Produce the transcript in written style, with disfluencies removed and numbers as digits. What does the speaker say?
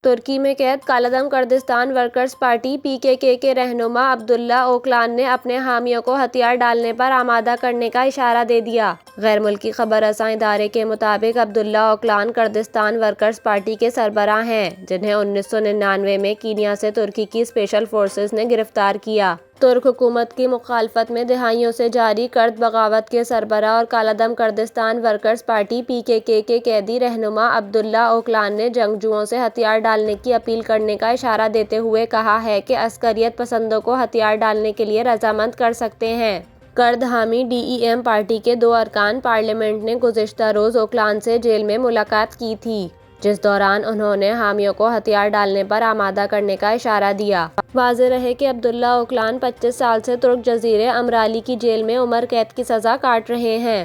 ترکی میں قید کالعدم Kurdistan workers party PKK کے رہنما عبداللہ اوکلان نے اپنے حامیوں کو ہتھیار ڈالنے پر آمادہ کرنے کا اشارہ دے دیا۔ غیر ملکی خبر رساں ادارے کے مطابق عبداللہ اوکلان کردستان ورکرز پارٹی کے سربراہ ہیں، جنہیں 1999 میں کینیا سے ترکی کی اسپیشل فورسز نے گرفتار کیا۔ ترک حکومت کی مخالفت میں دہائیوں سے جاری کرد بغاوت کے سربراہ اور کالعدم کردستان ورکرز پارٹی PKK کے قیدی رہنما عبداللہ اوکلان نے جنگجوؤں سے ہتھیار ڈالنے کی اپیل کرنے کا اشارہ دیتے ہوئے کہا ہے کہ عسکریت پسندوں کو ہتھیار ڈالنے کے لیے رضامند کر سکتے ہیں۔ کرد حامی DEM پارٹی کے 2 ارکان پارلیمنٹ نے گزشتہ روز اوکلان سے جیل میں ملاقات کی تھی، جس دوران انہوں نے حامیوں کو ہتھیار ڈالنے پر آمادہ کرنے کا اشارہ دیا۔ واضح رہے کہ عبداللہ اوکلان 25 سال سے ترک جزیرے امرالی کی جیل میں عمر قید کی سزا کاٹ رہے ہیں۔